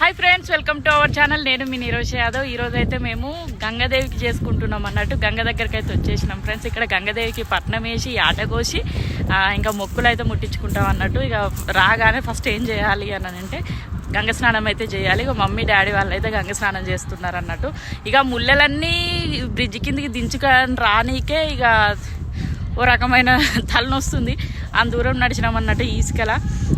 Hi friends, welcome to our channel. నేను మీ నీరోష్ యాదవ్. ఈరోజు అయితే మేము గంగాదేవికి చేసుకుంటున్నాం అన్నట్టు. గంగ దగ్గరికి అయితే వచ్చేసినాం ఫ్రెండ్స్. ఇక్కడ గంగాదేవికి పట్నం వేసి ఆట కోసి ఇంకా మొక్కులు అయితే ముట్టించుకుంటాం అన్నట్టు. ఇక రాగానే ఫస్ట్ ఏం చేయాలి అని అంటే గంగ స్నానం అయితే చేయాలి. ఇక మమ్మీ డాడీ వాళ్ళు అయితే గంగ స్నానం చేస్తున్నారు అన్నట్టు. ఇక ముళ్ళలన్నీ బ్రిడ్జ్ కిందికి దించుకొని రానీకే ఇక ఓ రకమైన తలనొస్తుంది. అంత దూరం నడిచినామన్నట్టు ఇసుకల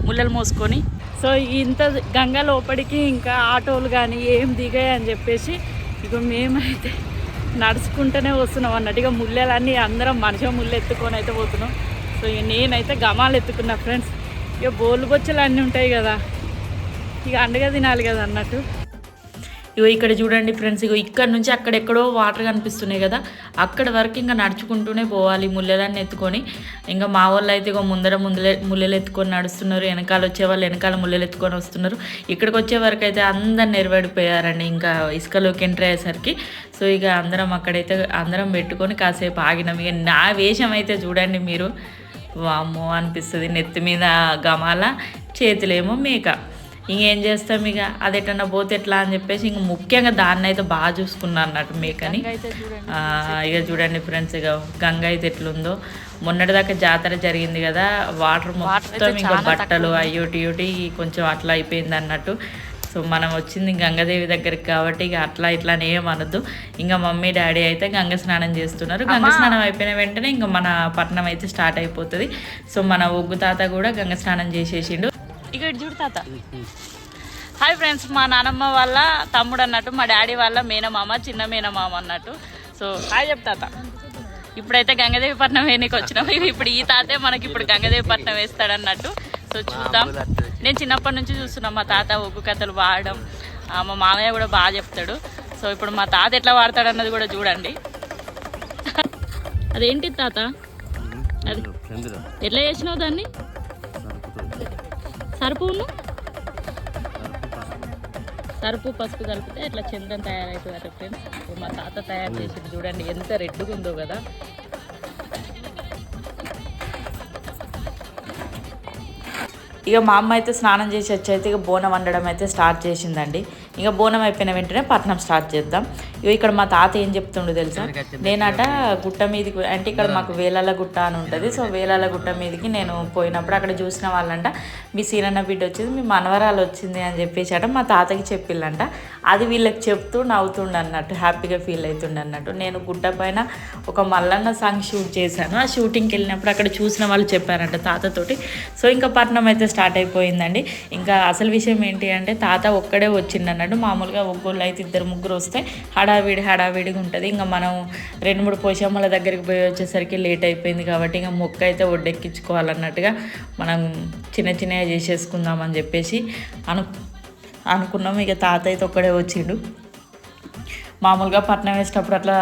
ముళ్ళలు మోసుకొని. సో ఇంత గంగ లోపలికి ఇంకా ఆటోలు కానీ ఏం దిగాయి అని చెప్పేసి ఇక మేమైతే నడుచుకుంటూనే వస్తున్నాం అన్నట్టు. ఇక ముళ్ళలన్నీ అందరం మనిషి ముళ్ళు ఎత్తుకొని అయితే పోతున్నాం. సో ఇక నేనైతే గమాలు ఎత్తుకున్నా ఫ్రెండ్స్. ఇక బోళ్ళు బొచ్చలు అన్నీ ఉంటాయి కదా, ఇక అండగా తినాలి కదా అన్నట్టు. ఇగో ఇక్కడ చూడండి ఫ్రెండ్స్, ఇగో ఇక్కడ నుంచి అక్కడెక్కడో వాటర్ కనిపిస్తున్నాయి కదా, అక్కడ వరకు ఇంకా నడుచుకుంటూనే పోవాలి ముళ్ళలన్నీ ఎత్తుకొని. ఇంకా మా వాళ్ళు అయితే ఇగో ముళ్ళలు ఎత్తుకొని నడుస్తున్నారు, వెనకాల వచ్చే వాళ్ళు వెనకాల ముళ్ళలు ఎత్తుకొని వస్తున్నారు. ఇక్కడికి వచ్చే వరకు అయితే అందరు నెరవేడిపోయారండి ఇంకా ఇసుకలోకి ఎంటర్ అయ్యేసరికి. సో ఇక అందరం అక్కడైతే అందరం పెట్టుకొని కాసేపు ఆగినాం. ఇక నా వేషం అయితే చూడండి మీరు, వామ్మో అనిపిస్తుంది. నెత్తి మీద గమాల, చేతులేమో మేక. ఇంకేం చేస్తాం ఇక అది ఎట్టన్నా పోతే ఎట్లా అని చెప్పేసి ఇంక ముఖ్యంగా దాన్ని అయితే బాగా చూసుకున్నాను అన్నట్టు మేకని. ఇక చూడండి ఫ్రెండ్స్, ఇక గంగ అయితే ఎట్లుందో. మొన్నటిదాకా జాతర జరిగింది కదా, వాటర్ మొత్తం ఇంకా బట్టలు అయ్యోటి కొంచెం అట్లా అయిపోయింది అన్నట్టు. సో మనం వచ్చింది గంగాదేవి దగ్గరికి కాబట్టి ఇక అట్లా ఇట్లానే ఏమనద్దు. ఇంకా మమ్మీ డాడీ అయితే గంగ స్నానం చేస్తున్నారు. గంగ స్నానం అయిపోయిన వెంటనే ఇంకా మన పట్నం అయితే స్టార్ట్ అయిపోతుంది. సో మన ఒగ్గు తాత కూడా గంగ స్నానం చేసేసిండు. ఇక చూడు తాత. హాయ్ ఫ్రెండ్స్, మా నానమ్మ వాళ్ళ తమ్ముడు అన్నట్టు, మా డాడీ వాళ్ళ మేనమామ, చిన్న మేనమామ అన్నట్టు. సో హాయ్ చెప్ తాత. ఇప్పుడైతే గంగాదేవి పట్నం వేయనికి వచ్చినాం. ఇప్పుడు ఈ తాతే మనకి ఇప్పుడు గంగాదేవి పట్నం వేస్తాడన్నట్టు. సో చూద్దాం. నేను చిన్నప్పటి నుంచి చూస్తున్నాం మా తాత ఒగ్గు కథలు వాడడం. మా మామయ్య కూడా బాగా చెప్తాడు. సో ఇప్పుడు మా తాత ఎట్లా వాడతాడు అన్నది కూడా చూడండి. అదేంటి తాత, అది ఎట్లా చేసినావు దాన్ని? సరుపు పసుపు కలిపితే ఇట్లా చందనం తయారవుతుంది ఫ్రెండ్స్. మా తాత తయారు చేసింది చూడండి, ఎంత రెడ్డుగా ఉందో కదా. ఇక మా అమ్మ అయితే స్నానం చేసి వచ్చి అయితే ఇక బోనం వండడం అయితే స్టార్ట్ చేసిందండి. ఇక బోనం అయిపోయిన వెంటనే పట్నం స్టార్ట్ చేద్దాం. ఇక ఇక్కడ మా తాత ఏం చెప్తుండో తెలుసా, నేనట గుట్ట మీదకి అంటే ఇక్కడ మాకు వేలాల గుట్ట అని ఉంటుంది. సో వేలాల గుట్ట మీదకి నేను పోయినప్పుడు అక్కడ చూసిన వాళ్ళంట మీ సీనన్న బిడ్డ వచ్చింది, మీ మనవరాలు వచ్చింది అని చెప్పేసి అట మా తాతకి చెప్పిళ్ళంట. అది వీళ్ళకి చెప్తూ నవ్వుతుండ అన్నట్టు, హ్యాపీగా ఫీల్ అవుతుండ అన్నట్టు. నేను గుట్ట పైన ఒక మల్లన్న సాంగ్ షూట్ చేశాను. ఆ షూటింగ్కి వెళ్ళినప్పుడు అక్కడ చూసిన వాళ్ళు చెప్పారంట తాతతోటి. సో ఇంకా పట్నం అయితే స్టార్ట్ అయిపోయిందండి. ఇంకా అసలు విషయం ఏంటి అంటే తాత ఒక్కడే వచ్చిండు అన్నట్టు. మామూలుగా ఒక్కోళ్ళు అయితే 2-3 వస్తే హడావిడిగా ఉంటుంది. ఇంకా మనం 2-3 పోషమ్మల దగ్గరికి పోయి వచ్చేసరికి లేట్ అయిపోయింది కాబట్టి ఇంకా మొక్క అయితే ఒడ్డెక్కించుకోవాలన్నట్టుగా మనం చిన్నగా చేసేసుకుందామని చెప్పేసి అనుకున్నాం. ఇక తాత అయితే ఒక్కడే వచ్చిండు. మామూలుగా పట్నం వేసేటప్పుడు అట్లా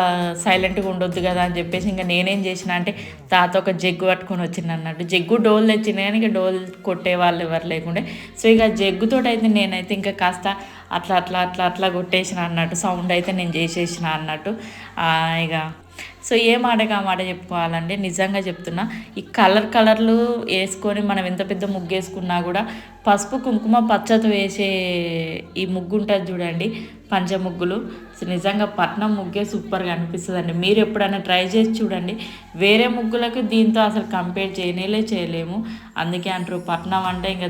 సైలెంట్గా ఉండొద్దు కదా అని చెప్పేసి ఇంకా నేనేం చేసిన అంటే తాత ఒక జగ్గు పట్టుకొని వచ్చింది అన్నట్టు. జగ్గు డోలు తెచ్చింది కానీ ఇక డోలు కొట్టే వాళ్ళు ఎవరు లేకుండే. సో ఇక జగ్గుతో అయితే నేనైతే ఇంకా కాస్త అట్లా కొట్టేసిన అన్నట్టు, సౌండ్ అయితే నేను చేసేసిన అన్నట్టు. ఇక సో ఏ మాటగా మాట చెప్పుకోవాలంటే నిజంగా చెప్తున్నా, ఈ కలర్లు వేసుకొని మనం ఎంత పెద్ద ముగ్గు వేసుకున్నా కూడా పసుపు కుంకుమ పచ్చతో వేసే ఈ ముగ్గు ఉంటుంది చూడండి, పంచముగ్గులు. సో నిజంగా పట్నం ముగ్గే సూపర్గా అనిపిస్తుందండి. మీరు ఎప్పుడైనా ట్రై చేసి చూడండి. వేరే ముగ్గులకు దీంతో అసలు కంపేర్ చేయలేము. అందుకే అంటారు పట్నం అంటే ఇంకా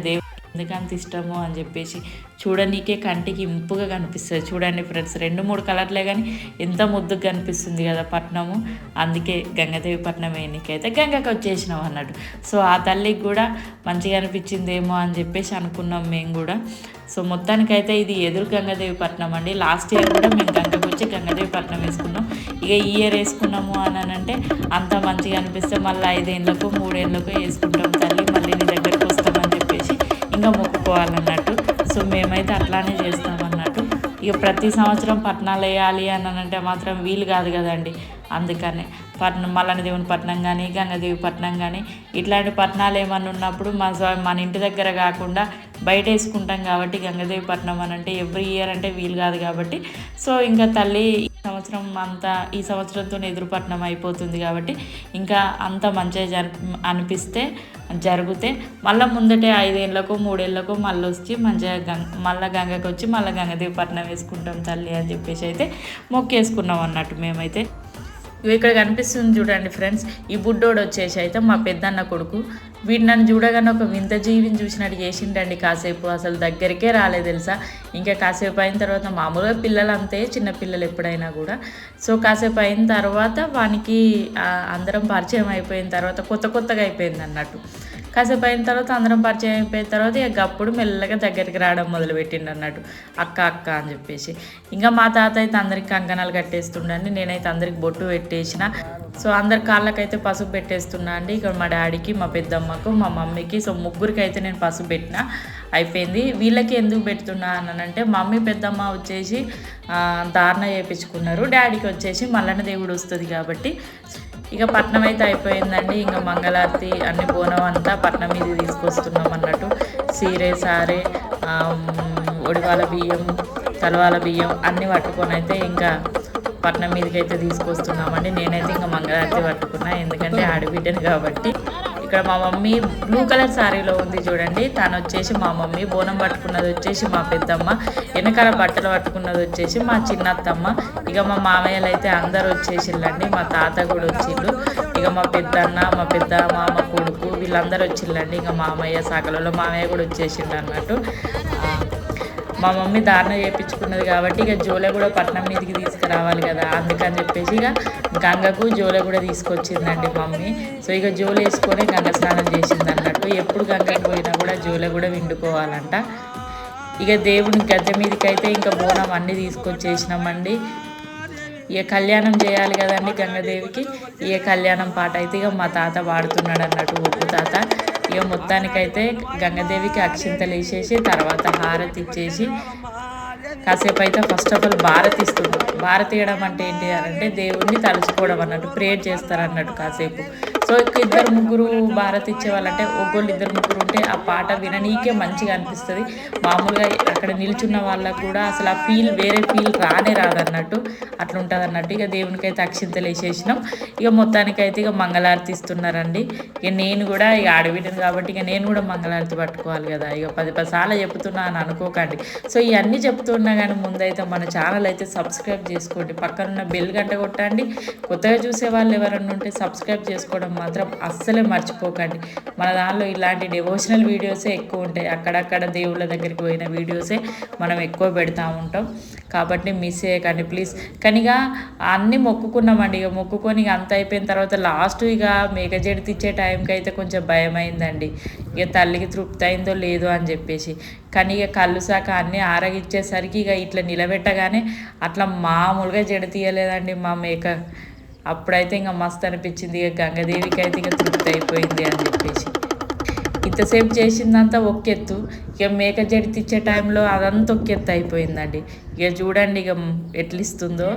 ఎందుకంత ఇష్టము అని చెప్పేసి. చూడనీకే కంటికి ఇంపుగా కనిపిస్తుంది. చూడండి ఫ్రెండ్స్, 2-3 కలర్లే కానీ ఎంత ముద్దుగా కనిపిస్తుంది కదా పట్నము. అందుకే గంగాదేవి పట్నం వేయనికైతే గంగకి వచ్చేసినాం అన్నట్టు. సో ఆ తల్లికి కూడా మంచిగా అనిపించిందేమో అని చెప్పేసి అనుకున్నాం మేము కూడా. సో మొత్తానికైతే ఇది ఎదురు గంగాదేవి పట్నం అండి. లాస్ట్ ఇయర్ కూడా మేము గంగకు వచ్చి గంగాదేవి పట్నం వేసుకున్నాం. ఇక ఈ ఇయర్ వేసుకున్నాము అని అంటే అంత మంచిగా అనిపిస్తే మళ్ళీ 5 ఏళ్ళకు 3 ఏళ్ళకు వేసుకుంటాం తల్లి, మళ్ళీ నీ దగ్గరకు వస్తామని చెప్పేసి ఇంకా మొక్కుకోవాలన్నట్టు. సో మేమైతే అట్లానే చేస్తామన్నట్టు. ఇక ప్రతి సంవత్సరం పట్నాలు వేయాలి అని అంటే మాత్రం వీలు కాదు కదండి. అందుకనే మల్లన్న దేవుని పట్నం కానీ గంగాదేవి పట్నం కానీ ఇట్లాంటి పట్నాలు ఏమన్నా ఉన్నప్పుడు మన ఇంటి దగ్గర కాకుండా బయట వేసుకుంటాం కాబట్టి గంగాదేవి పట్నం అని అంటే ఎవ్రీ ఇయర్ అంటే వీలు కాదు కాబట్టి. సో ఇంకా తల్లి సంవత్సరం అంతా ఈ సంవత్సరంతో ఎదురుపట్నం అయిపోతుంది కాబట్టి ఇంకా అంత మంచిగా అనిపిస్తే జరిగితే మళ్ళీ ముందటే 5 ఏళ్ళకో 3 ఏళ్ళకో మళ్ళీ వచ్చి మంచిగా మళ్ళీ గంగకి వచ్చి మళ్ళీ గంగదేవి పట్నం వేసుకుంటాం తల్లి అని చెప్పేసి అయితే మొక్కేసుకున్నాం అన్నట్టు మేమైతే. ఇక్కడ కనిపిస్తుంది చూడండి ఫ్రెండ్స్, ఈ బుడ్డోడు వచ్చేసి అయితే మా పెద్దన్న కొడుకు. వీడు నన్ను చూడగానే ఒక వింత జీవిని చూసినట్టు చేసిండండి కాసేపు, అసలు దగ్గరికే రాలేదు తెలుసా. ఇంకా కాసేపు అయిన తర్వాత మామూలుగా పిల్లలు అంతే, చిన్న పిల్లలు ఎప్పుడైనా కూడా. సో కాసేపు అయిన తర్వాత వానికి అందరం పరిచయం అయిపోయిన తర్వాత కొత్తగా అయిపోయింది అన్నట్టు. కాసేపు అయిన తర్వాత అందరం పరిచయం అయిపోయిన తర్వాత ఇక అప్పుడు మెల్లగా దగ్గరికి రావడం మొదలుపెట్టిండు అన్నట్టు, అక్క అని చెప్పేసి. ఇంకా మా తాత అయితే అందరికి కంకణాలు కట్టేస్తుండండి, నేనైతే అందరికి బొట్టు పెట్టేసిన. సో అందరి కాళ్ళకైతే పసుపు పెట్టేస్తున్నా అండి. ఇక్కడ మా డాడీకి, మా పెద్దమ్మకు, మా మమ్మీకి, సో ముగ్గురికి అయితే నేను పసుపు పెట్టిన అయిపోయింది. వీళ్ళకి ఎందుకు పెడుతున్నా అనంటే మమ్మీ పెద్దమ్మ వచ్చేసి ధారణ చేయించుకున్నారు, డాడీకి వచ్చేసి మల్లన్న దేవుడు వస్తుంది కాబట్టి. ఇక పట్నం అయితే అయిపోయిందండి. ఇంకా మంగళారతి అన్ని బోనం అంతా పట్నం మీద తీసుకొస్తున్నాం అన్నట్టు. సీరే సారే ఒడివాల బియ్యం, తలవాల బియ్యం అన్నీ పట్టుకొని అయితే ఇంకా పట్నం మీదకి అయితే తీసుకొస్తున్నామండి. నేనైతే ఇంకా మంగళారతి పట్టుకున్నా, ఎందుకంటే ఆడబిడ్డను కాబట్టి. ఇక్కడ మా మమ్మీ బ్లూ కలర్ శారీలో ఉంది చూడండి, తను వచ్చేసి మా మమ్మీ. బోనం పట్టుకున్నది వచ్చేసి మా పెద్దమ్మ, వెనకాల బట్టలు పట్టుకున్నది వచ్చేసి మా చిన్నత్తమ్మ. ఇక మా మామయ్యలు అయితే అందరు వచ్చేసిళ్ళండి, మా తాత కూడా వచ్చిళ్ళు. ఇక మా పెద్దన్న, మా పెద్ద మామ కొడుకు వీళ్ళందరూ వచ్చిళ్ళండి. ఇంకా మామయ్య సకలలో మామయ్య కూడా వచ్చేసిండు అన్నట్టు. మా మమ్మీ ధారణ చేయించుకున్నది కాబట్టి ఇక జోలె కూడా పట్నం మీదకి తీసుకురావాలి కదా, అందుకని చెప్పేసి ఇక గంగకు జోలె కూడా తీసుకొచ్చిందండి మమ్మీ. సో ఇక జోలు వేసుకొని గంగ స్నానం చేసింది అన్నట్టు. ఎప్పుడు గంగకి పోయినా కూడా జోలె కూడా విండుకోవాలంట. ఇక దేవుని గద్దె మీదకి అయితే ఇంకా బోనం అన్నీ తీసుకొచ్చేసినామండి. ఇక కళ్యాణం చేయాలి కదండి గంగదేవికి. ఇక కళ్యాణం పాట అయితే ఇక మా తాత పాడుతున్నాడు అన్నట్టు, ఒప్పు తాత. ఇక మొత్తానికైతే గంగదేవికి అక్షింతలు వేసేసి తర్వాత హారతి ఇచ్చేసి కాసేపు అయితే ఫస్ట్ ఆఫ్ ఆల్ భారతి ఇస్తుంది. భారతి ఇవ్వడం అంటే ఏంటి అంటే దేవుణ్ణి తలుచుకోవడం అన్నట్టు, ప్రేయర్ చేస్తారు అన్నట్టు కాసేపు. సో ఇద్దరు ముగ్గురు భారతి ఇచ్చేవాళ్ళంటే ఒకళ్ళు ఇద్దరు ముగ్గురు ఉంటే ఆ పాట విననీకే మంచిగా అనిపిస్తుంది. మామూలుగా అక్కడ నిల్చున్న వాళ్ళకు కూడా అసలు ఆ ఫీల్ వేరే ఫీల్ రాదన్నట్టు అట్లా ఉంటుంది అన్నట్టు. ఇక దేవునికి అయితే అక్షింతలు వేసేసినాం. ఇక మొత్తానికైతే ఇక మంగళారతి ఇస్తున్నారండి. ఇక నేను కూడా ఇక ఆడబిడ్డను కాబట్టి ఇక నేను కూడా మంగళారతి పట్టుకోవాలి కదా. ఇక 10 సార్లు చెప్తున్నా అని అనుకోకండి. సో ఇవన్నీ చెప్తున్నా కానీ ముందైతే మన ఛానల్ అయితే సబ్స్క్రైబ్ చేసుకోండి, పక్కనున్న బెల్ గంట కొట్టండి. కొత్తగా చూసే వాళ్ళు ఎవరన్నా ఉంటే సబ్స్క్రైబ్ చేసుకోవడం మాత్రం అస్సలే మర్చిపోకండి. మన దానిలో ఇలాంటి డివోషనల్ వీడియోసే ఎక్కువ ఉంటాయి, అక్కడక్కడ దేవుళ్ళ దగ్గరికి పోయిన వీడియోసే మనం ఎక్కువ పెడతా ఉంటాం కాబట్టి మిస్ చేయకండి ప్లీజ్. కానీ ఇక అన్నీ మొక్కుకున్నామండి. ఇక మొక్కుకొని ఇక అంత అయిపోయిన తర్వాత లాస్ట్ ఇక మేకజెడి తెచ్చే టైంకి అయితే కొంచెం భయం అయిందండి, ఇక తల్లికి తృప్తి అయిందో లేదో అని చెప్పేసి. కానీ ఇక కళ్ళు శాఖ అన్నీ ఆరగిచ్చేసరికి ఇక ఇట్లా నిలబెట్టగానే అట్లా మామూలుగా జడ తీయలేదండి మా మేక. అప్పుడైతే ఇంకా మస్తు అనిపించింది. ఇక గంగదేవికి అయితే ఇక తృప్తి అయిపోయింది అని చెప్పేసి. ఇంతసేపు చేసిందంతా ఒక్కెత్తు, ఇక మేక జడితిచ్చే టైంలో అదంతా ఒక్కెత్తు అయిపోయిందండి. ఇక చూడండి ఇక ఎట్లిస్తుందో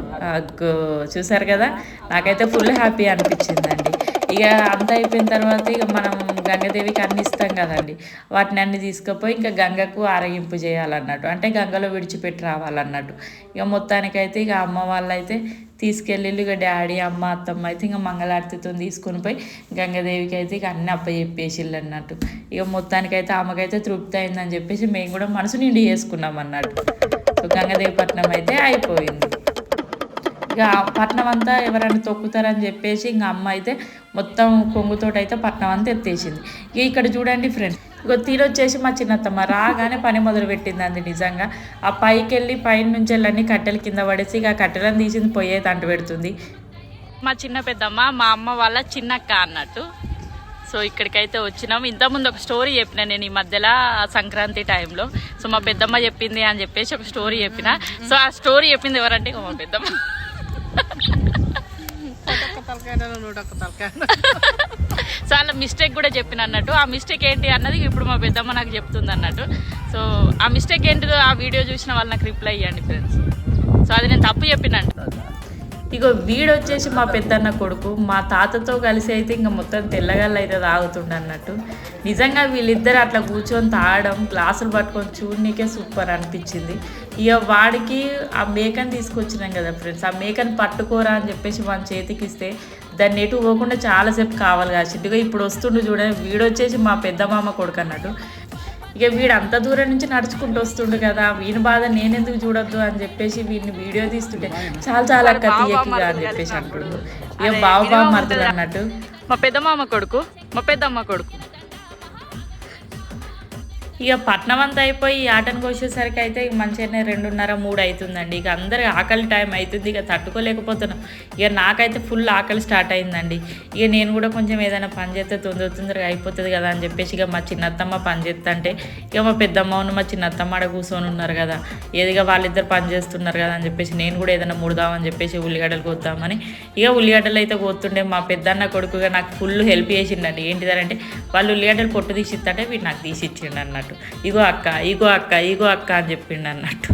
చూసారు కదా, నాకైతే ఫుల్ హ్యాపీ అనిపించిందండి. ఇక అంతా అయిపోయిన తర్వాత ఇక మనం గంగదేవికి అన్ని ఇస్తాం కదండి, వాటిని అన్ని తీసుకుపోయి ఇంకా గంగకు ఆరగింపు చేయాలన్నట్టు, అంటే గంగలో విడిచిపెట్టి రావాలన్నట్టు. ఇక మొత్తానికైతే ఇక అమ్మ వాళ్ళైతే తీసుకెళ్ళి ఇక డాడీ అమ్మ అత్తమ్మ అయితే ఇంకా మంగళారతితో తీసుకుని పోయి గంగదేవికి అయితే ఇక అన్ని అప్పచెప్పేసిళ్ళు అన్నట్టు. ఇక మొత్తానికైతే ఆమెకైతే తృప్తి అయిందని చెప్పేసి మేము కూడా మనసు నిండి చేసుకున్నాం అన్నట్టు. సో గంగదేవి పట్నం అయితే అయిపోయింది. ఇక పట్నం అంతా ఎవరైనా తొక్కుతారని చెప్పేసి ఇంకా అమ్మ అయితే మొత్తం కొంగుతోటి అయితే పట్నం అంతా ఎత్తేసింది. ఇక ఇక్కడ చూడండి ఫ్రెండ్స్, ఇక తీరొచ్చేసి మా చిన్నత్తమ్మ రాగానే పని మొదలు పెట్టింది అంది. నిజంగా ఆ పైకి వెళ్ళి పైన నుంచి వెళ్ళని కట్టెలు కింద పడేసి ఇక ఆ కట్టెలను తీసింది పొయ్యి అంటు పెడుతుంది. మా చిన్న పెద్దమ్మ మా అమ్మ వాళ్ళ చిన్నక్క అన్నట్టు. సో ఇక్కడికైతే వచ్చినాం. ఇంతకుముందు ఒక స్టోరీ చెప్పిన నేను ఈ మధ్యలో సంక్రాంతి టైంలో. సో మా పెద్దమ్మ చెప్పింది అని చెప్పేసి ఒక స్టోరీ చెప్పిన. సో ఆ స్టోరీ చెప్పింది ఎవరంటే మా పెద్దమ్మ. చాలా మిస్టేక్ కూడా చెప్పిన అన్నట్టు. ఆ మిస్టేక్ ఏంటి అన్నది ఇప్పుడు మా పెద్దమ్మ నాకు చెప్తుంది అన్నట్టు. సో ఆ మిస్టేక్ ఏంటిదో ఆ వీడియో చూసిన వాళ్ళు నాకు రిప్లై ఇవ్వండి ఫ్రెండ్స్. సో అది నేను తప్పు చెప్పినండి. ఇగో వీడొచ్చేసి మా పెద్దన్న కొడుకు మా తాతతో కలిసి అయితే ఇంకా మొత్తం తెల్లగల్ల అయితే తాగుతుండ అన్నట్టు. నిజంగా వీళ్ళిద్దరు అట్లా కూర్చొని తాగడం గ్లాసులు పట్టుకొని చూడనీకే సూపర్ అనిపించింది. ఇక వాడికి ఆ మేకని తీసుకొచ్చినాం కదా ఫ్రెండ్స్, ఆ మేకని పట్టుకోరా అని చెప్పేసి మన చేతికి ఇస్తే దాన్ని ఎటు పోకుండా చాలాసేపు కావాలి కాసింది. ఇక ఇప్పుడు వస్తుండు చూడండి, వీడొచ్చేసి మా పెద్ద మామ కొడుకు అన్నట్టు. ఇక వీడు అంత దూరం నుంచి నడుచుకుంటూ వస్తుండు కదా, వీని బాధ నేనెందుకు చూడొద్దు అని చెప్పేసి వీడిని వీడియో తీస్తుంటే చాలా అక్క తీయకిగా అని చెప్పేసి అంటుండు. ఇక బావ మరదలు అన్నట్టు మా పెద్దమామ కొడుకు, మా పెద్దమ్మ కొడుకు. ఇక పట్నం అంతా అయిపోయి ఈ ఆటను కోసేసరికి అయితే మంచిగానే 2:30-3 అవుతుందండి. ఇక అందరికి ఆకలి టైం అవుతుంది, ఇక తట్టుకోలేకపోతున్నాం. ఇక నాకైతే ఫుల్ ఆకలి స్టార్ట్ అయిందండి. ఇక నేను కూడా కొంచెం ఏదైనా పని చేస్తే తొందరగా అయిపోతుంది కదా అని చెప్పేసి ఇక మా చిన్నత్తమ్మ పని చేస్తుంటే ఇక మా పెద్దమ్మను మా చిన్నత్తమ్మ ఆడ కూర్చొని ఉన్నారు కదా, ఏదిగా వాళ్ళిద్దరు పని చేస్తున్నారు కదా అని చెప్పేసి నేను కూడా ఏదైనా ముడదామని చెప్పేసి ఉల్లిగడ్డలు కోద్దామని ఇక ఉల్లిగడ్డలు అయితే కోతుండే మా పెద్దన్న కొడుకుగా నాకు ఫుల్ హెల్ప్ చేసిండండి. ఏంటిదంటే వాళ్ళు ఉల్లిగడ్డలు పొట్టు తీసి ఇస్తుంటే వీడు నాకు తీసి ఇచ్చిండు అన్నట్టు. ఇగో అక్క అని చెప్పిండు అన్నట్టు.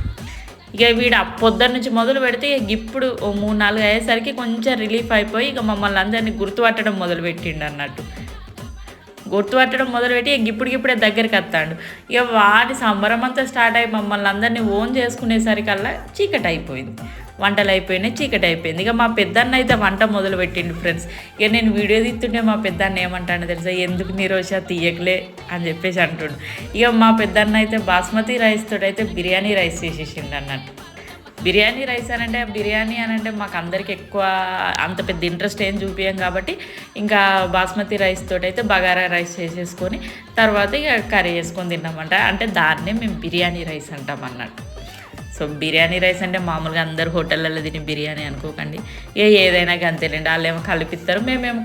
ఇక వీడు పొద్దున్న నుంచి మొదలు పెడితే ఇక ఇప్పుడు 3-4 అయ్యేసరికి కొంచెం రిలీఫ్ అయిపోయి ఇక మమ్మల్ని అందరినీ గుర్తుపట్టడం మొదలుపెట్టిండు అన్నట్టు. గుర్తుపట్టడం మొదలుపెట్టి ఇక ఇప్పుడే దగ్గరికి వస్తాడు. ఇక వాడి సంబరం అంతా స్టార్ట్ అయ్యి మమ్మల్ని అందరినీ ఓన్ చేసుకునేసరికల్లా చీకటి అయిపోయింది, వంటలు అయిపోయినాయి, చీకటి అయిపోయింది. ఇక మా పెద్దన్న అయితే వంట మొదలు పెట్టిండు ఫ్రెండ్స్. ఇక నేను వీడియో తీస్తుంటే మా పెద్దన్న ఏమంటాను తెలుసా, ఎందుకు నీరోష తీయకలే అని చెప్పేసి అంటుండు. ఇక మా పెద్దన్న అయితే బాస్మతి రైస్ తోటి అయితే బిర్యానీ రైస్ చేసేసిండు అన్నట్టు. బిర్యానీ రైస్ బిర్యానీ అనంటే మాకు అందరికి ఎక్కువ అంత పెద్ద ఇంట్రెస్ట్ ఏం చూపించాం కాబట్టి ఇంకా బాస్మతి రైస్ తోటి అయితే బగారా రైస్ చేసేసుకొని తర్వాత ఇక కర్రీ చేసుకొని తిన్నామంట. అంటే దాన్నే మేము బిర్యానీ రైస్ అంటాం అన్నట్టు. సో బిర్యానీ రైస్ అంటే మామూలుగా అందరు హోటళ్ళల్లో తిని బిర్యానీ అనుకోకండి, ఏదైనా గంతేలేండి. వాళ్ళు ఏమో కలిపిస్తారు, మేము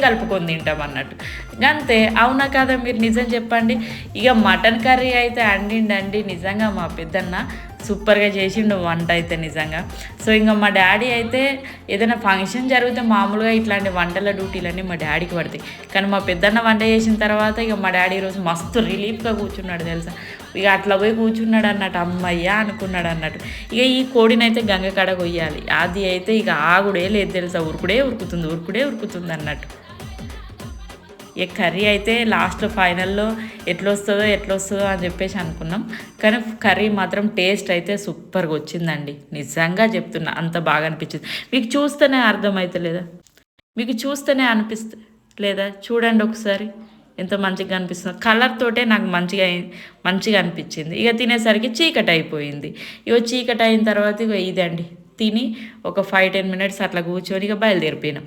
కలుపుకొని తింటాం అన్నట్టు. గంతే. అవునా కదా, మీరు నిజం చెప్పండి. ఇక మటన్ కర్రీ అయితే అండి నిజంగా మా పెద్దన్న సూపర్గా చేసిండు వంట అయితే నిజంగా. సో ఇంకా మా డాడీ అయితే ఏదైనా ఫంక్షన్ జరిగితే మామూలుగా ఇట్లాంటి వంటల డ్యూటీలన్నీ మా డాడీకి పడతాయి. కానీ మా పెద్దన్న వంట చేసిన తర్వాత ఇక మా డాడీ ఈరోజు మస్తు రిలీఫ్గా కూర్చున్నాడు తెలుసా. ఇక అట్లా పోయి కూర్చున్నాడు అన్నట్టు, అమ్మయ్యా అనుకున్నాడు అన్నట్టు. ఇక ఈ కోడినైతే గంగ కాడ కొయ్యాలి, అది అయితే ఇక ఆగుడే లేదు తెలుసా, ఉరుకుడే ఉరుకుతుంది అన్నట్టు. ఈ కర్రీ అయితే లాస్ట్ ఫైనల్లో ఎట్లొస్తుందో అని చెప్పేసి అనుకున్నాం. కానీ కర్రీ మాత్రం టేస్ట్ అయితే సూపర్గా వచ్చిందండి, నిజంగా చెప్తున్నా, అంత బాగా అనిపించింది. మీకు చూస్తేనే అర్థమవుతలేదా, మీకు చూస్తేనే లేదా, చూడండి ఒకసారి ఎంత మంచిగా అనిపిస్తుందో. కలర్ తోటే నాకు మంచిగా అనిపించింది. ఇక తినేసరికి చీకటి అయిపోయింది. ఇక చీకటి అయిన తర్వాత ఇక ఇదండి తిని ఒక 5-10 మినిట్స్ అట్లా కూర్చొని ఇక బయలుదేరిపోయినాం.